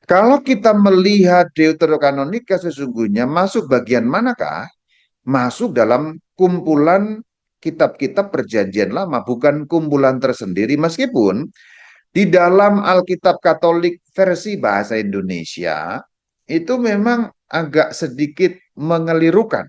Kalau kita melihat Deuterokanonika sesungguhnya masuk bagian manakah? Masuk dalam kumpulan kitab-kitab perjanjian lama, bukan kumpulan tersendiri, meskipun di dalam Alkitab Katolik versi bahasa Indonesia itu memang agak sedikit mengelirukan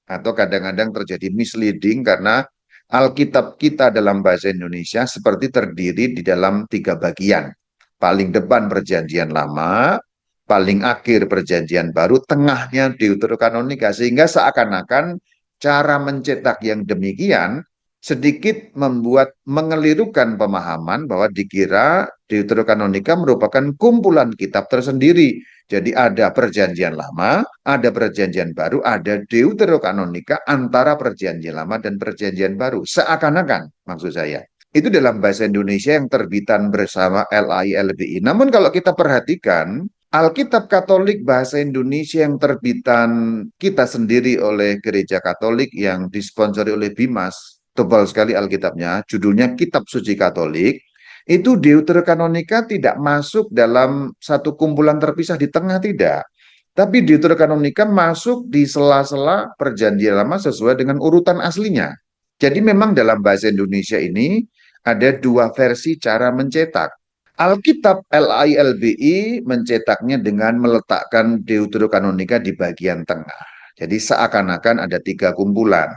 atau kadang-kadang terjadi misleading karena Alkitab kita dalam bahasa Indonesia seperti terdiri di dalam tiga bagian. Paling depan perjanjian lama, paling akhir perjanjian baru, tengahnya Deuterokanonika. Sehingga seakan-akan cara mencetak yang demikian sedikit membuat mengelirukan pemahaman bahwa dikira Deuterokanonika merupakan kumpulan kitab tersendiri. Jadi ada perjanjian lama, ada perjanjian baru, ada Deuterokanonika antara perjanjian lama dan perjanjian baru. Seakan-akan, maksud saya. Itu dalam bahasa Indonesia yang terbitan bersama LAI-LBI. Namun kalau kita perhatikan, Alkitab Katolik bahasa Indonesia yang terbitan kita sendiri oleh Gereja Katolik yang disponsori oleh Bimas, tebal sekali Alkitabnya, judulnya Kitab Suci Katolik, itu Deuterokanonika tidak masuk dalam satu kumpulan terpisah di tengah, tidak. Tapi Deuterokanonika masuk di sela-sela perjanjian lama sesuai dengan urutan aslinya. Jadi memang dalam bahasa Indonesia ini ada dua versi cara mencetak. Alkitab LAI-LBI mencetaknya dengan meletakkan Deuterokanonika di bagian tengah. Jadi seakan-akan ada tiga kumpulan.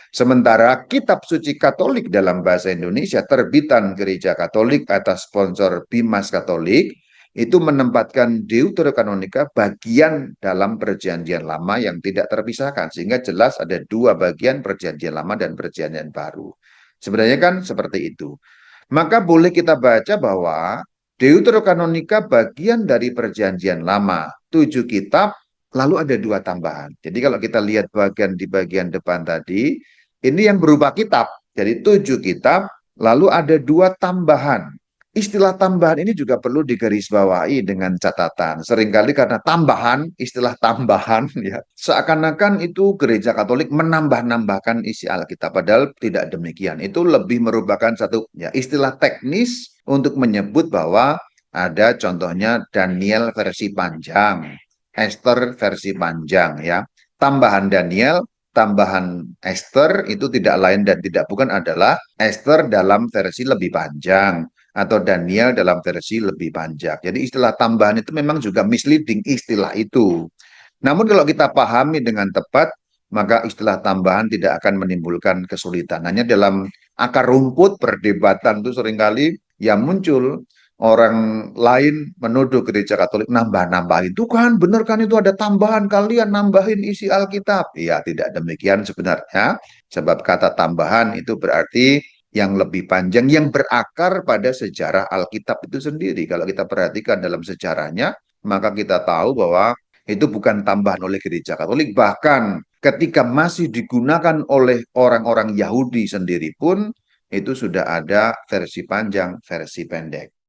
Sementara Kitab Suci Katolik dalam bahasa Indonesia terbitan Gereja Katolik atas sponsor Bimas Katolik itu menempatkan Deuterokanonika bagian dalam perjanjian lama yang tidak terpisahkan sehingga jelas ada dua bagian perjanjian lama dan perjanjian baru. Sebenarnya kan seperti itu. Maka boleh kita baca bahwa Deuterokanonika bagian dari perjanjian lama, tujuh kitab, lalu ada dua tambahan. Jadi kalau kita lihat bagian di bagian depan tadi, ini yang berupa kitab. Jadi tujuh kitab, lalu ada dua tambahan. Istilah tambahan ini juga perlu digarisbawahi dengan catatan. Seringkali karena tambahan, istilah tambahan, ya, seakan-akan itu gereja Katolik menambah-nambahkan isi Alkitab. Padahal tidak demikian. Itu lebih merupakan satu ya, istilah teknis untuk menyebut bahwa ada contohnya Daniel versi panjang, Esther versi panjang, ya. Tambahan Daniel, tambahan Esther itu tidak lain dan tidak bukan adalah Esther dalam versi lebih panjang atau Daniel dalam versi lebih panjang. Jadi istilah tambahan itu memang juga misleading istilah itu. Namun kalau kita pahami dengan tepat, maka istilah tambahan tidak akan menimbulkan kesulitan. Hanya dalam akar rumput perdebatan itu seringkali yang muncul orang lain menuduh gereja Katolik nambah-nambahin. Itu kan benar kan itu ada tambahan, kalian nambahin isi Alkitab. Ya, tidak demikian sebenarnya. Sebab kata tambahan itu berarti yang lebih panjang, yang berakar pada sejarah Alkitab itu sendiri. Kalau kita perhatikan dalam sejarahnya, maka kita tahu bahwa itu bukan tambahan oleh gereja Katolik. Bahkan ketika masih digunakan oleh orang-orang Yahudi sendiri pun, itu sudah ada versi panjang, versi pendek.